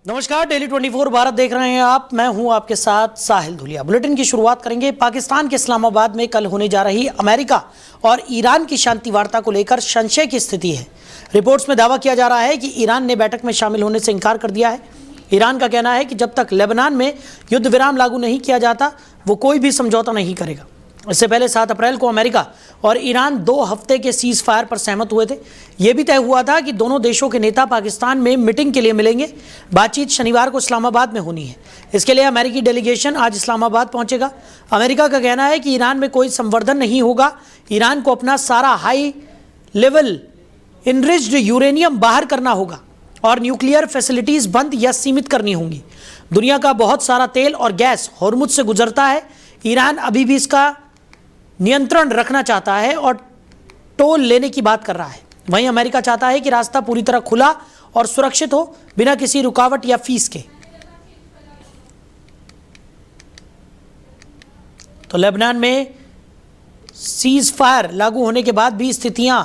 नमस्कार, डेली 24 भारत देख रहे हैं आप। मैं हूं आपके साथ साहिल धुलिया। बुलेटिन की शुरुआत करेंगे पाकिस्तान के इस्लामाबाद में कल होने जा रही अमेरिका और ईरान की शांति वार्ता को लेकर संशय की स्थिति है। रिपोर्ट्स में दावा किया जा रहा है कि ईरान ने बैठक में शामिल होने से इनकार कर दिया है। ईरान का कहना है कि जब तक लेबनान में युद्ध विराम लागू नहीं किया जाता वो कोई भी समझौता नहीं करेगा। इससे पहले 7 अप्रैल को अमेरिका और ईरान 2 हफ्ते के सीज फायर पर सहमत हुए थे। यह भी तय हुआ था कि दोनों देशों के नेता पाकिस्तान में मीटिंग के लिए मिलेंगे। बातचीत शनिवार को इस्लामाबाद में होनी है। इसके लिए अमेरिकी डेलीगेशन आज इस्लामाबाद पहुंचेगा। अमेरिका का कहना है कि ईरान में कोई संवर्धन नहीं होगा। ईरान को अपना सारा हाई लेवल इनरिच्ड यूरेनियम बाहर करना होगा और न्यूक्लियर फैसिलिटीज बंद या सीमित करनी होंगी। दुनिया का बहुत सारा तेल और गैस होर्मुज से गुजरता है। ईरान अभी भी इसका नियंत्रण रखना चाहता है और टोल लेने की बात कर रहा है। वहीं अमेरिका चाहता है कि रास्ता पूरी तरह खुला और सुरक्षित हो, बिना किसी रुकावट या फीस के। तो लेबनान में सीज फायर लागू होने के बाद भी स्थितियां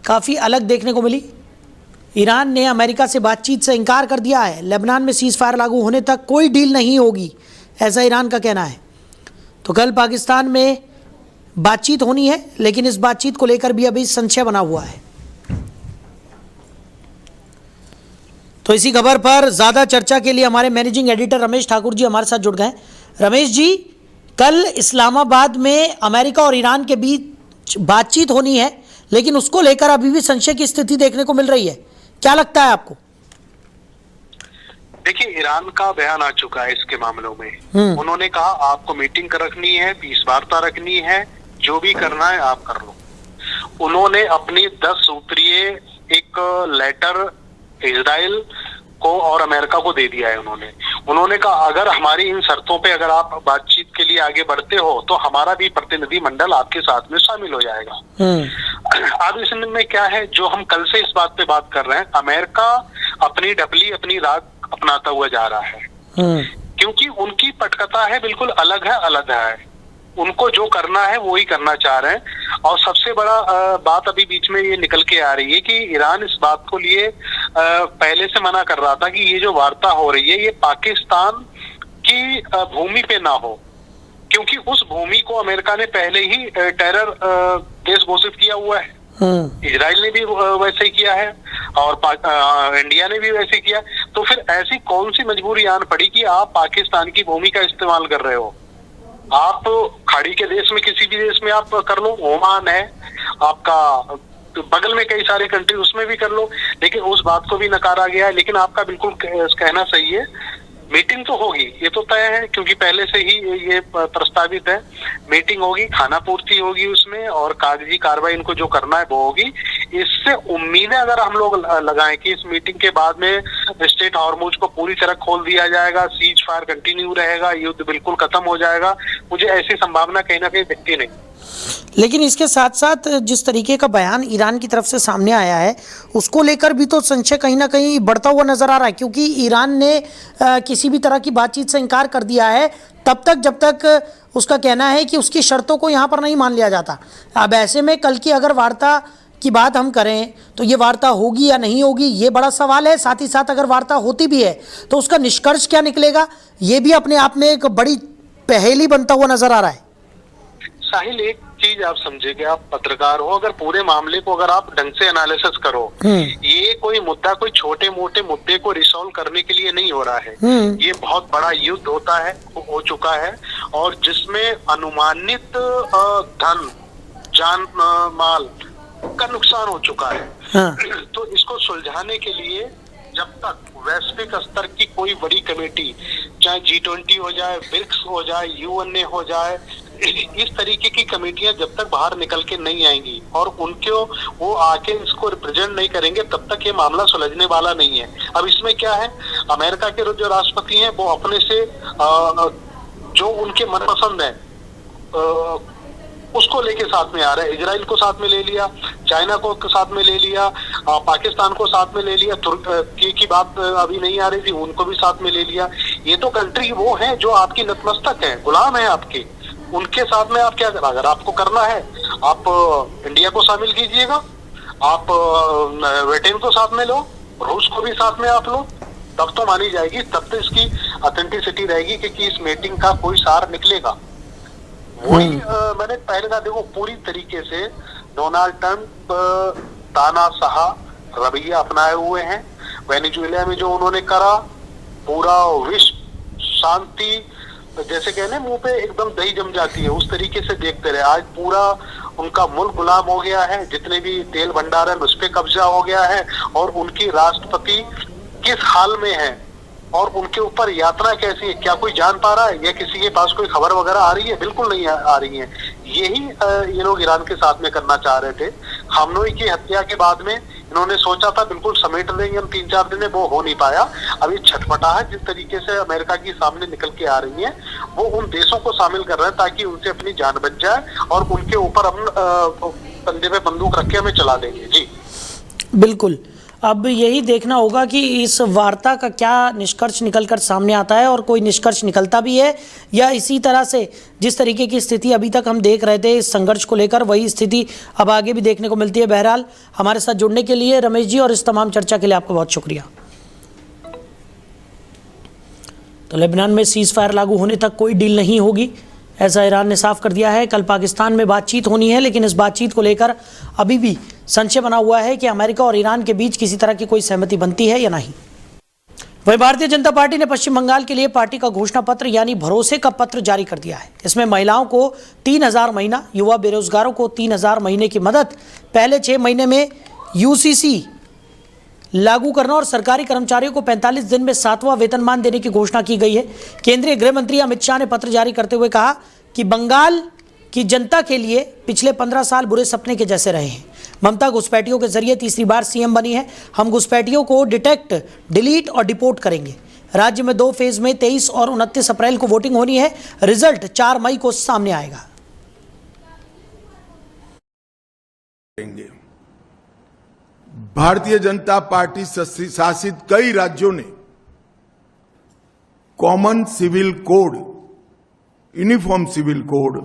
काफी अलग देखने को मिली। ईरान ने अमेरिका से बातचीत से इनकार कर दिया है। लेबनान में सीज फायर लागू होने तक कोई डील नहीं होगी, ऐसा ईरान का कहना है। तो कल पाकिस्तान में बातचीत होनी है, लेकिन इस बातचीत को लेकर भी अभी संशय बना हुआ है। तो इसी खबर पर ज्यादा चर्चा के लिए हमारे मैनेजिंग एडिटर रमेश ठाकुर जी हमारे साथ जुड़ गए। रमेश जी, कल इस्लामाबाद में अमेरिका और ईरान के बीच बातचीत होनी है, लेकिन उसको लेकर अभी भी संशय की स्थिति देखने को मिल रही है। क्या लगता है आपको? देखिए, ईरान का बयान आ चुका है इसके मामलों में। उन्होंने कहा आपको मीटिंग रखनी है, पीस वार्ता रखनी है, जो भी करना है आप कर लो। उन्होंने अपनी 10 सूत्रीय एक लेटर इजराइल को और अमेरिका को दे दिया है। उन्होंने कहा अगर हमारी इन शर्तों पे अगर आप बातचीत के लिए आगे बढ़ते हो तो हमारा भी प्रतिनिधि मंडल आपके साथ में शामिल हो जाएगा। अब इसमें क्या है, जो हम कल से इस बात पे बात कर रहे हैं, अमेरिका अपनी ढपली अपनी राग अपनाता हुआ जा रहा है, क्योंकि उनकी पटकथा है बिल्कुल अलग है। उनको जो करना है वो ही करना चाह रहे हैं। और सबसे बड़ा बात अभी बीच में ये निकल के आ रही है कि ईरान इस बात को लिए पहले से मना कर रहा था कि ये जो वार्ता हो रही है ये पाकिस्तान की भूमि पे ना हो, क्योंकि उस भूमि को अमेरिका ने पहले ही टेरर देश घोषित किया हुआ है। इजराइल ने भी वैसे ही किया है और इंडिया ने भी वैसे किया। तो फिर ऐसी कौन सी मजबूरी आन पड़ी कि आप पाकिस्तान की भूमि का इस्तेमाल कर रहे हो? आप खाड़ी के देश में किसी भी देश में आप कर लो, ओमान है आपका, बगल में कई सारे कंट्री, उसमें भी कर लो, लेकिन उस बात को भी नकारा गया है। लेकिन आपका बिल्कुल कहना सही है, मीटिंग तो होगी, ये तो तय है, क्योंकि पहले से ही ये प्रस्तावित है। मीटिंग होगी, खाना पूर्ति होगी उसमें, और कागजी कार्रवाई इनको जो करना है वो होगी। इससे उम्मीदें अगर हम लोग लगाएं कि इस मीटिंग के बाद में स्टेट हॉर्मुज को पूरी तरह खोल दिया जाएगा, सीज फायर कंटिन्यू रहेगा, युद्ध बिल्कुल खत्म हो जाएगा, मुझे ऐसी संभावना कहीं ना कहीं दिखती नहीं। लेकिन इसके साथ साथ जिस तरीके का बयान ईरान की तरफ से सामने आया है उसको लेकर भी तो संशय कहीं ना कहीं बढ़ता हुआ नजर आ रहा है, क्योंकि ईरान ने किसी भी तरह की बातचीत से इनकार कर दिया है तब तक जब तक उसका कहना है कि उसकी शर्तों को यहाँ पर नहीं मान लिया जाता। अब ऐसे में कल की अगर वार्ता की बात हम करें तो ये वार्ता होगी या नहीं होगी, ये बड़ा सवाल है। साथ ही साथ अगर वार्ता होती भी है तो उसका निष्कर्ष क्या निकलेगा, ये भी अपने आप में एक बड़ी पहेली बनता हुआ नजर आ रहा है। साहिल, एक चीज आप समझिए, आप पत्रकार हो, अगर पूरे मामले को अगर आप ढंग से एनालिसिस करो, ये कोई मुद्दा कोई छोटे मोटे मुद्दे को रिसॉल्व करने के लिए नहीं हो रहा है। ये बहुत बड़ा युद्ध हो चुका है, और जिसमें अनुमानित धन जान माल का नुकसान हो चुका है। तो इसको सुलझाने के लिए जब तक वैश्विक स्तर की कोई बड़ी कमेटी, चाहे G20 हो जाए, ब्रिक्स हो जाए, UN हो जाए, इस तरीके की कमेटियां जब तक बाहर निकल के नहीं आएंगी और उनको वो आके इसको रिप्रेजेंट नहीं करेंगे, तब तक ये मामला सुलझने वाला नहीं है। अब इसमें क्या है, अमेरिका के जो राष्ट्रपति हैं वो अपने से जो उनके मनपसंद है उसको लेके साथ में आ रहे हैं। इजराइल को साथ में ले लिया, चाइना को साथ में ले लिया, पाकिस्तान को साथ में ले लिया, तुर्की की बात अभी नहीं आ रही थी, उनको भी साथ में ले लिया। ये तो कंट्री वो है जो आपकी नतमस्तक है, गुलाम है आपके, उनके साथ में आप क्या करें? अगर आपको करना है आप इंडिया को शामिल कीजिएगा, आप ब्रिटेन को साथ में लो, रूस को भी साथ में आप लो, तब तो मानी जाएगी, तब तो इसकी ऑथेंटिसिटी रहेगी कि इस मीटिंग का कोई सार निकलेगा। वही मैंने पहले कहा, देखो पूरी तरीके से डोनाल्ड ट्रंप तानाशाह रवैया अपनाए हुए हैं। वेनेजुएला में जो उन्होंने करा, पूरा विश्व शांति जैसे कहने मुंह पे एकदम दही जम जाती है उस तरीके से देखते रहे। आज पूरा उनका मुल्क गुलाम हो गया है, जितने भी तेल भंडार उस पे कब्जा हो गया है, और उनकी राष्ट्रपति किस हाल में है और उनके ऊपर यातना कैसी है, क्या कोई जान पा रहा है, या किसी के पास कोई खबर वगैरह आ रही है? बिल्कुल नहीं आ रही है। यही ये लोग ईरान के साथ में करना चाह रहे थे। खामनोई की हत्या के बाद में इन्होंने सोचा था बिल्कुल समेट देंगे हम 3-4 दिन में, वो हो नहीं पाया। अभी छटपटाहट जिस तरीके से अमेरिका की सामने निकल के आ रही है, वो उन देशों को शामिल कर रहे हैं ताकि उनसे अपनी जान बच जाए और उनके ऊपर हम कंधे पे बंदूक रख के हमें चला देंगे। जी बिल्कुल, अब यही देखना होगा कि इस वार्ता का क्या निष्कर्ष निकलकर सामने आता है, और कोई निष्कर्ष निकलता भी है या इसी तरह से जिस तरीके की स्थिति अभी तक हम देख रहे थे इस संघर्ष को लेकर, वही स्थिति अब आगे भी देखने को मिलती है। बहरहाल हमारे साथ जुड़ने के लिए रमेश जी और इस तमाम चर्चा के लिए आपका बहुत शुक्रिया। तो लेबनान में सीज फायर लागू होने तक कोई डील नहीं होगी, ऐसा ईरान ने साफ कर दिया है। कल पाकिस्तान में बातचीत होनी है, लेकिन इस बातचीत को लेकर अभी भी संशय बना हुआ है कि अमेरिका और ईरान के बीच किसी तरह की कोई सहमति बनती है या नहीं। वहीं भारतीय जनता पार्टी ने पश्चिम बंगाल के लिए पार्टी का घोषणा पत्र यानी भरोसे का पत्र जारी कर दिया है। इसमें महिलाओं को 3000 महीना, युवा बेरोजगारों को 3000 महीने की मदद, पहले 6 महीने में यूसीसी लागू करना और सरकारी कर्मचारियों को 45 दिन में 7वां वेतनमान देने की घोषणा की गई है। केंद्रीय गृह मंत्री अमित शाह ने पत्र जारी करते हुए कहा कि बंगाल की जनता के लिए पिछले 15 साल बुरे सपने के जैसे रहे हैं। ममता घुसपैठियों के जरिए तीसरी बार सीएम बनी है। हम घुसपैठियों को डिटेक्ट, डिलीट और डिपोर्ट करेंगे। राज्य में 2 फेज में 23 और 29 अप्रैल को वोटिंग होनी है। रिजल्ट 4 मई को सामने आएगा। भारतीय जनता पार्टी शासित कई राज्यों ने common civil code, uniform civil code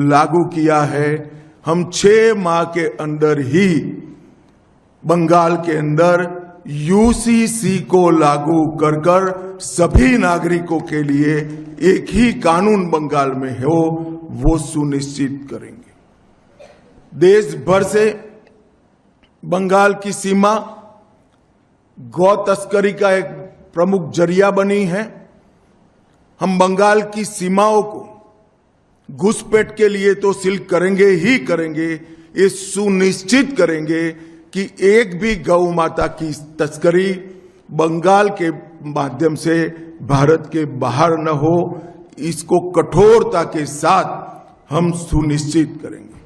लागू किया है। हम 6 माह के अंदर ही बंगाल के अंदर यूसीसी को लागू कर सभी नागरिकों के लिए एक ही कानून बंगाल में हो, वो सुनिश्चित करेंगे। देश भर से बंगाल की सीमा गौ तस्करी का एक प्रमुख जरिया बनी है। हम बंगाल की सीमाओं को घुसपैठ के लिए तो सील करेंगे ही करेंगे, ये सुनिश्चित करेंगे कि एक भी गौ माता की तस्करी बंगाल के माध्यम से भारत के बाहर न हो। इसको कठोरता के साथ हम सुनिश्चित करेंगे।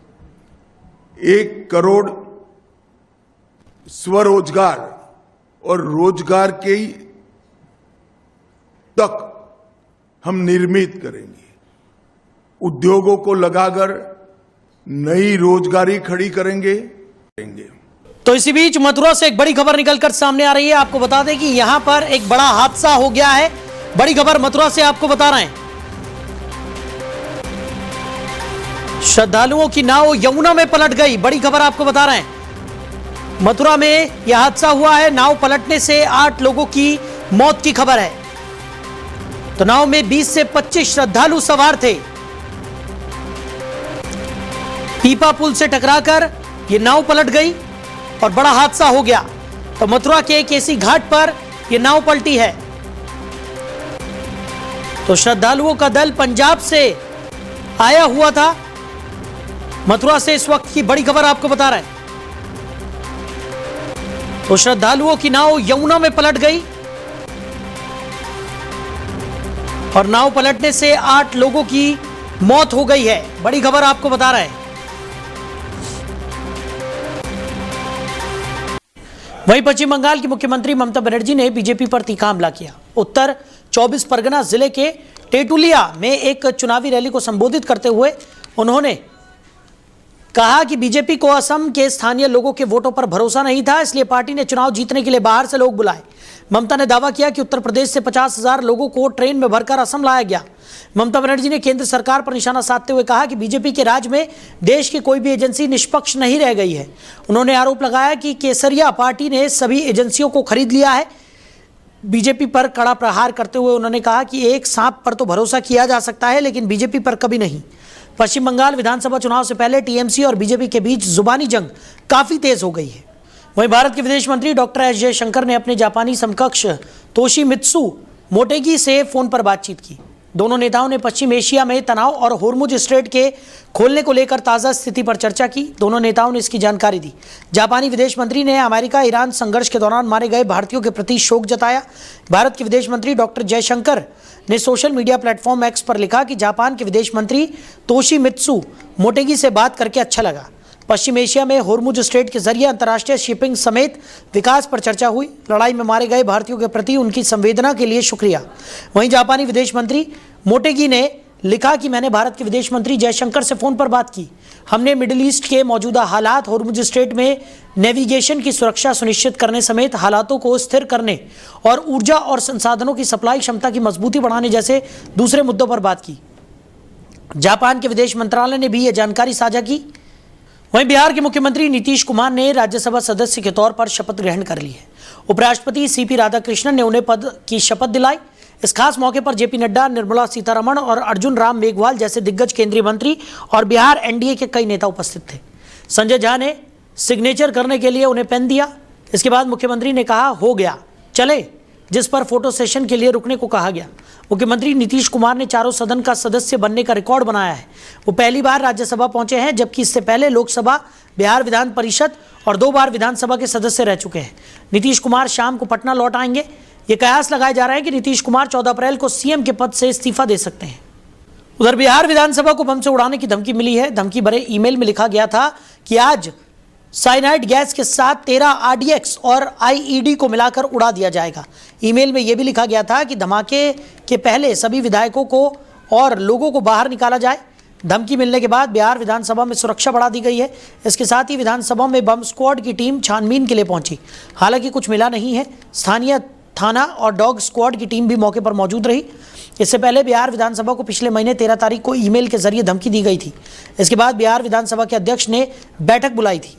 1 करोड़ स्वरोजगार और रोजगार के तक हम निर्मित करेंगे। उद्योगों को लगाकर नई रोजगारी खड़ी करेंगे। तो इसी बीच मथुरा से एक बड़ी खबर निकलकर सामने आ रही है। आपको बता दें कि यहां पर एक बड़ा हादसा हो गया है। बड़ी खबर मथुरा से आपको बता रहे हैं। श्रद्धालुओं की नाव यमुना में पलट गई। बड़ी खबर आपको बता रहे हैं। मथुरा में यह हादसा हुआ है। नाव पलटने से 8 लोगों की मौत की खबर है। तो नाव में 20 से 25 श्रद्धालु सवार थे। पीपा पुल से टकराकर यह नाव पलट गई और बड़ा हादसा हो गया। तो मथुरा के केसी घाट पर यह नाव पलटी है। तो श्रद्धालुओं का दल पंजाब से आया हुआ था। मथुरा से इस वक्त की बड़ी खबर आपको बता रहे हैं। तो श्रद्धालुओं की नाव यमुना में पलट गई और नाव पलटने से 8 लोगों की मौत हो गई है। बड़ी खबर आपको बता रहे हैं। वहीं पश्चिम बंगाल की मुख्यमंत्री ममता बनर्जी ने बीजेपी पर तीखा हमला किया। उत्तर 24 परगना जिले के टेटुलिया में एक चुनावी रैली को संबोधित करते हुए उन्होंने कहा कि बीजेपी को असम के स्थानीय लोगों के वोटों पर भरोसा नहीं था, इसलिए पार्टी ने चुनाव जीतने के लिए बाहर से लोग बुलाए। ममता ने दावा किया कि उत्तर प्रदेश से 50,000 लोगों को ट्रेन में भरकर असम लाया गया। ममता बनर्जी ने केंद्र सरकार पर निशाना साधते हुए कहा कि बीजेपी के राज में देश की कोई भी एजेंसी निष्पक्ष नहीं रह गई है। उन्होंने आरोप लगाया कि केसरिया पार्टी ने सभी एजेंसियों को खरीद लिया है। बीजेपी पर कड़ा प्रहार करते हुए उन्होंने कहा कि एक सांप पर तो भरोसा किया जा सकता है लेकिन बीजेपी पर कभी नहीं। पश्चिम बंगाल विधानसभा चुनाव से पहले टीएमसी और बीजेपी के बीच जुबानी जंग काफी तेज हो गई है। वहीं भारत के विदेश मंत्री डॉक्टर एस जयशंकर ने अपने जापानी समकक्ष तोशिमित्सु मोटेगी से फोन पर बातचीत की। दोनों नेताओं ने पश्चिम एशिया में तनाव और होर्मुज स्ट्रेट के खोलने को लेकर ताज़ा स्थिति पर चर्चा की। दोनों नेताओं ने इसकी जानकारी दी। जापानी विदेश मंत्री ने अमेरिका ईरान संघर्ष के दौरान मारे गए भारतीयों के प्रति शोक जताया। भारत के विदेश मंत्री डॉक्टर जयशंकर ने सोशल मीडिया प्लेटफॉर्म एक्स पर लिखा कि जापान के विदेश मंत्री तोशिमित्सु मोटेगी से बात करके अच्छा लगा। पश्चिम एशिया में होर्मुज स्ट्रेट के जरिए अंतर्राष्ट्रीय शिपिंग समेत विकास पर चर्चा हुई। लड़ाई में मारे गए भारतीयों के प्रति उनकी संवेदना के लिए शुक्रिया। वहीं जापानी विदेश मंत्री मोटेगी ने लिखा कि मैंने भारत के विदेश मंत्री जयशंकर से फोन पर बात की। हमने मिडिल ईस्ट के मौजूदा हालात, होर्मुज स्ट्रेट में नेविगेशन की सुरक्षा सुनिश्चित करने समेत हालातों को स्थिर करने और ऊर्जा और संसाधनों की सप्लाई क्षमता की मजबूती बढ़ाने जैसे दूसरे मुद्दों पर बात की। जापान के विदेश मंत्रालय ने भी यह जानकारी साझा की। वहीं बिहार के मुख्यमंत्री नीतीश कुमार ने राज्यसभा सदस्य के तौर पर शपथ ग्रहण कर ली है। उपराष्ट्रपति सीपी राधाकृष्णन ने उन्हें पद की शपथ दिलाई। इस खास मौके पर जेपी नड्डा, निर्मला सीतारमण और अर्जुन राम मेघवाल जैसे दिग्गज केंद्रीय मंत्री और बिहार एनडीए के कई नेता उपस्थित थे। संजय झा ने सिग्नेचर करने के लिए उन्हें पेन दिया। इसके बाद मुख्यमंत्री ने कहा, हो गया चले, जिस पर फोटो सेशन के लिए रुकने को कहा गया। मुख्यमंत्री नीतीश कुमार ने चारों सदन का सदस्य बनने का रिकॉर्ड बनाया है। वो पहली बार राज्यसभा पहुंचे हैं, जबकि इससे पहले लोकसभा, बिहार विधान परिषद और 2 बार विधानसभा के सदस्य रह चुके हैं। नीतीश कुमार शाम को पटना लौट आएंगे। ये कयास लगाए जा रहे हैं कि नीतीश कुमार 14 अप्रैल को सीएम के पद से इस्तीफा दे सकते हैं। उधर बिहार विधानसभा को बम से उड़ाने की धमकी मिली है। धमकी भरे ईमेल में लिखा गया था कि आज साइनाइड गैस के साथ 13 आरडीएक्स और आईईडी को मिलाकर उड़ा दिया जाएगा। ईमेल में यह भी लिखा गया था कि धमाके के पहले सभी विधायकों को और लोगों को बाहर निकाला जाए। धमकी मिलने के बाद बिहार विधानसभा में सुरक्षा बढ़ा दी गई है। इसके साथ ही विधानसभा में बम स्क्वाड की टीम छानबीन के लिए पहुंची। हालांकि कुछ मिला नहीं है। स्थानीय थाना और डॉग स्क्वाड की टीम भी मौके पर मौजूद रही। इससे पहले बिहार विधानसभा को पिछले महीने 13 तारीख को ईमेल के जरिए धमकी दी गई थी। इसके बाद बिहार विधानसभा के अध्यक्ष ने बैठक बुलाई थी।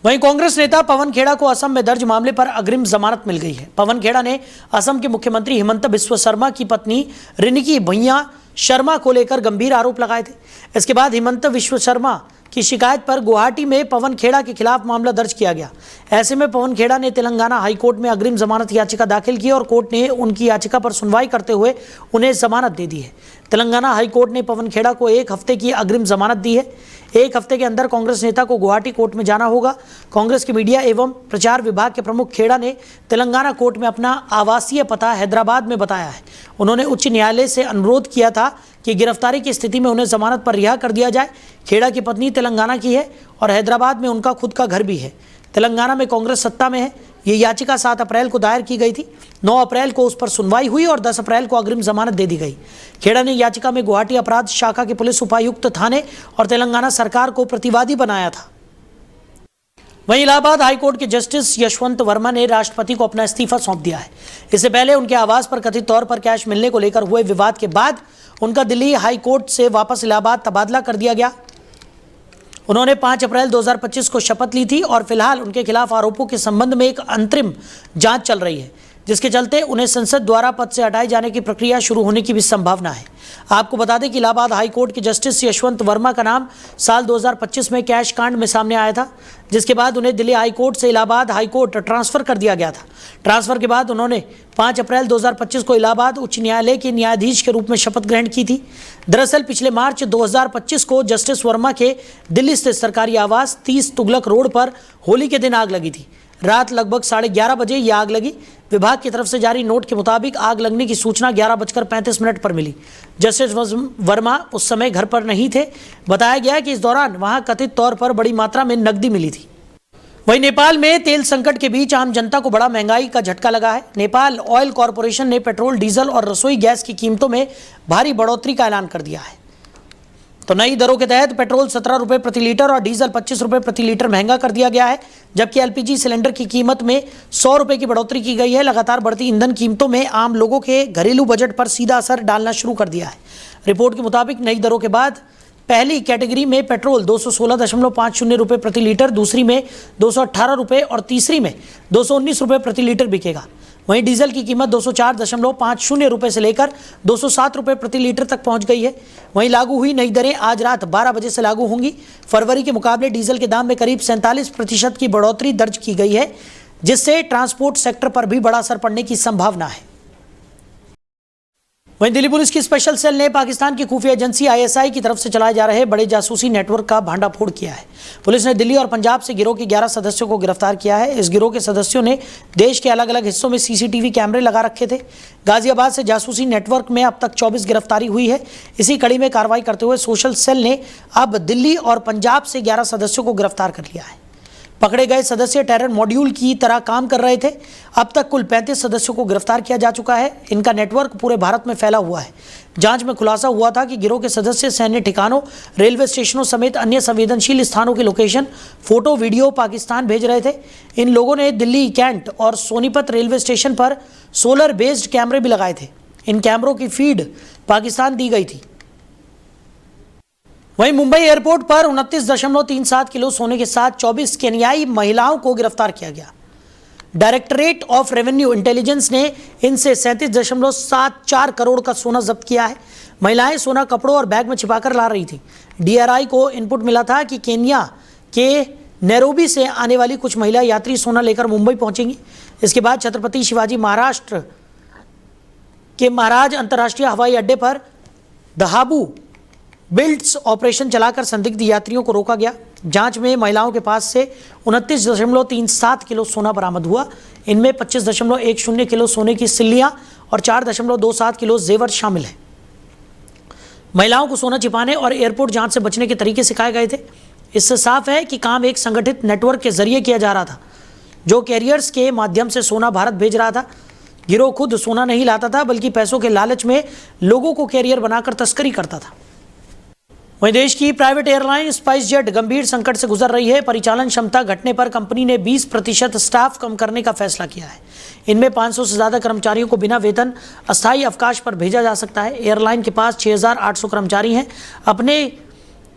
वहीं कांग्रेस नेता पवन खेड़ा को असम में दर्ज मामले पर अग्रिम जमानत मिल गई है। पवन खेड़ा ने असम के मुख्यमंत्री हिमंत बिस्वा शर्मा की पत्नी रिनिकी भुइयां शर्मा को लेकर गंभीर आरोप लगाए थे। इसके बाद हिमंत बिस्वा शर्मा की शिकायत पर गुवाहाटी में पवन खेड़ा के खिलाफ मामला दर्ज किया गया। ऐसे में पवन खेड़ा ने तेलंगाना हाईकोर्ट में अग्रिम जमानत याचिका दाखिल की और कोर्ट ने उनकी याचिका पर सुनवाई करते हुए उन्हें जमानत दे दी है। तेलंगाना हाईकोर्ट ने पवन खेड़ा को 1 हफ्ते की अग्रिम जमानत दी है। 1 हफ्ते के अंदर कांग्रेस नेता को गुवाहाटी कोर्ट में जाना होगा। कांग्रेस के मीडिया एवं प्रचार विभाग के प्रमुख खेड़ा ने तेलंगाना कोर्ट में अपना आवासीय पता हैदराबाद में बताया है। उन्होंने उच्च न्यायालय से अनुरोध किया था कि गिरफ्तारी की स्थिति में उन्हें जमानत पर रिहा कर दिया जाए। खेड़ा की पत्नी तेलंगाना की है और हैदराबाद में उनका खुद का घर भी है। तेलंगाना में कांग्रेस सत्ता में है। ये याचिका 7 अप्रैल को दायर की गई थी। 9 अप्रैल को उस पर सुनवाई हुई और 10 अप्रैल को अग्रिम जमानत दे दी गई। खेड़ा ने याचिका में गुवाहाटी अपराध शाखा के पुलिस उपायुक्त थाने और तेलंगाना सरकार को प्रतिवादी बनाया था। वहीं इलाहाबाद हाईकोर्ट के जस्टिस यशवंत वर्मा ने राष्ट्रपति को अपना इस्तीफा सौंप दिया है। इससे पहले उनके आवास पर कथित तौर पर कैश मिलने को लेकर हुए विवाद के बाद उनका दिल्ली हाईकोर्ट से वापस इलाहाबाद तबादला कर दिया गया। उन्होंने 5 अप्रैल 2025 को शपथ ली थी और फिलहाल उनके खिलाफ आरोपों के संबंध में एक अंतरिम जांच चल रही है, जिसके चलते उन्हें संसद द्वारा पद से हटाए जाने की प्रक्रिया शुरू होने की भी संभावना है। आपको बता दें कि इलाहाबाद हाईकोर्ट के जस्टिस यशवंत वर्मा का नाम साल 2025 में कैश कांड में सामने आया था, जिसके बाद उन्हें दिल्ली हाईकोर्ट से इलाहाबाद हाईकोर्ट ट्रांसफर कर दिया गया था। ट्रांसफर के बाद उन्होंने 5 अप्रैल 2025 को इलाहाबाद उच्च न्यायालय के न्यायाधीश के रूप में शपथ ग्रहण की थी। दरअसल पिछले मार्च 2025 को जस्टिस वर्मा के दिल्ली स्थित सरकारी आवास 30 तुगलक रोड पर होली के दिन आग लगी थी। रात लगभग 11:30 बजे यह आग लगी। विभाग की तरफ से जारी नोट के मुताबिक आग लगने की सूचना 11:35 पर मिली। जस्टिस वर्मा उस समय घर पर नहीं थे। बताया गया कि इस दौरान वहां कथित तौर पर बड़ी मात्रा में नकदी मिली थी। वहीं नेपाल में तेल संकट के बीच आम जनता को बड़ा महंगाई का झटका लगा है। नेपाल ऑयल कॉरपोरेशन ने पेट्रोल, डीजल और रसोई गैस की कीमतों में भारी बढ़ोतरी का ऐलान कर दिया है। तो नई दरों के तहत पेट्रोल 17 रुपये प्रति लीटर और डीजल 25 रुपये प्रति लीटर महंगा कर दिया गया है, जबकि एलपीजी सिलेंडर की कीमत में 100 रुपये की बढ़ोतरी की गई है। लगातार बढ़ती ईंधन कीमतों में आम लोगों के घरेलू बजट पर सीधा असर डालना शुरू कर दिया है। रिपोर्ट के मुताबिक नई दरों के बाद पहली कैटेगरी में पेट्रोल 216.50 रुपये प्रति लीटर, दूसरी में 218 रुपये और तीसरी में 219 रुपये प्रति लीटर बिकेगा। वहीं डीजल की कीमत 204.50 रुपये से लेकर 207 रुपये प्रति लीटर तक पहुंच गई है। वहीं लागू हुई नई दरें आज रात 12 बजे से लागू होंगी। फरवरी के मुकाबले डीजल के दाम में करीब 47% की बढ़ोतरी दर्ज की गई है, जिससे ट्रांसपोर्ट सेक्टर पर भी बड़ा असर पड़ने की संभावना है। वहीं दिल्ली पुलिस की स्पेशल सेल ने पाकिस्तान की खुफिया एजेंसी आईएसआई की तरफ से चलाए जा रहे बड़े जासूसी नेटवर्क का भांडाफोड़ किया है। पुलिस ने दिल्ली और पंजाब से गिरोह के 11 सदस्यों को गिरफ्तार किया है। इस गिरोह के सदस्यों ने देश के अलग अलग हिस्सों में सीसीटीवी कैमरे लगा रखे थे। गाजियाबाद से जासूसी नेटवर्क में अब तक 24 गिरफ्तारी हुई है। इसी कड़ी में कार्रवाई करते हुए सोशल सेल ने अब दिल्ली और पंजाब से 11 सदस्यों को गिरफ्तार कर लिया है। पकड़े गए सदस्य टेरर मॉड्यूल की तरह काम कर रहे थे। अब तक कुल 35 सदस्यों को गिरफ्तार किया जा चुका है। इनका नेटवर्क पूरे भारत में फैला हुआ है। जांच में खुलासा हुआ था कि गिरोह के सदस्य सैन्य ठिकानों, रेलवे स्टेशनों समेत अन्य संवेदनशील स्थानों की लोकेशन, फोटो, वीडियो पाकिस्तान भेज रहे थे। इन लोगों ने दिल्ली कैंट और सोनीपत रेलवे स्टेशन पर सोलर बेस्ड कैमरे भी लगाए थे। इन कैमरों की फीड पाकिस्तान दी गई थी। वहीं मुंबई एयरपोर्ट पर 29.37 किलो सोने के साथ 24 केन्याई महिलाओं को गिरफ्तार किया गया। डायरेक्टरेट ऑफ रेवेन्यू इंटेलिजेंस ने इनसे 37.74 करोड़ का सोना जब्त किया है। महिलाएं सोना कपड़ों और बैग में छिपाकर ला रही थी। डीआरआई को इनपुट मिला था कि केन्या के नैरोबी से आने वाली कुछ महिला यात्री सोना लेकर मुंबई पहुंचेंगी। इसके बाद छत्रपति शिवाजी महाराष्ट्र के महाराज अंतर्राष्ट्रीय हवाई अड्डे पर दहाबू बिल्ट्स ऑपरेशन चलाकर संदिग्ध यात्रियों को रोका गया। जांच में महिलाओं के पास से 29.37 किलो सोना बरामद हुआ। इनमें 25.10 किलो सोने की सिल्लियां और 4.27 किलो जेवर शामिल है। महिलाओं को सोना छिपाने और एयरपोर्ट जांच से बचने के तरीके सिखाए गए थे। इससे साफ है कि काम एक संगठित नेटवर्क के जरिए किया जा रहा था, जो कैरियर्स के माध्यम से सोना भारत भेज रहा था। गिरोह खुद सोना नहीं लाता था, बल्कि पैसों के लालच में लोगों को कैरियर बनाकर तस्करी करता था। वहीं देश की प्राइवेट एयरलाइन स्पाइस जेट गंभीर संकट से गुजर रही है। परिचालन क्षमता घटने पर कंपनी ने 20% स्टाफ कम करने का फैसला किया है। इनमें 500 से ज़्यादा कर्मचारियों को बिना वेतन अस्थायी अवकाश पर भेजा जा सकता है। एयरलाइन के पास 6,800 कर्मचारी हैं। अपने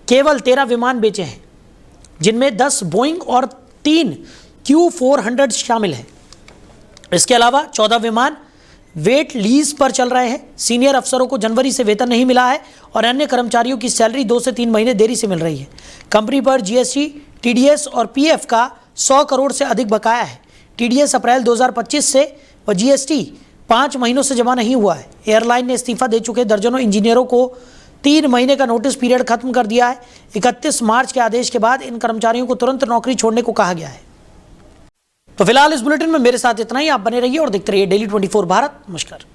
केवल 13 विमान बेचे हैं, जिनमें 10 बोइंग और 3 Q400 शामिल हैं। इसके अलावा 14 विमान वेट लीज पर चल रहे हैं। सीनियर अफसरों को जनवरी से वेतन नहीं मिला है और अन्य कर्मचारियों की सैलरी 2 से 3 महीने देरी से मिल रही है। कंपनी पर जीएसटी, टीडीएस और पीएफ का 100 करोड़ से अधिक बकाया है। टीडीएस अप्रैल 2025 से और जीएसटी 5 महीनों से जमा नहीं हुआ है। एयरलाइन ने इस्तीफा दे चुके दर्जनों इंजीनियरों को 3 महीने का नोटिस पीरियड खत्म कर दिया है। 31 मार्च के आदेश के बाद इन कर्मचारियों को तुरंत नौकरी छोड़ने को कहा गया है। तो फिलहाल इस बुलेटिन में मेरे साथ इतना ही। आप बने रहिए और देखते रहिए डेली 24 भारत। नमस्कार।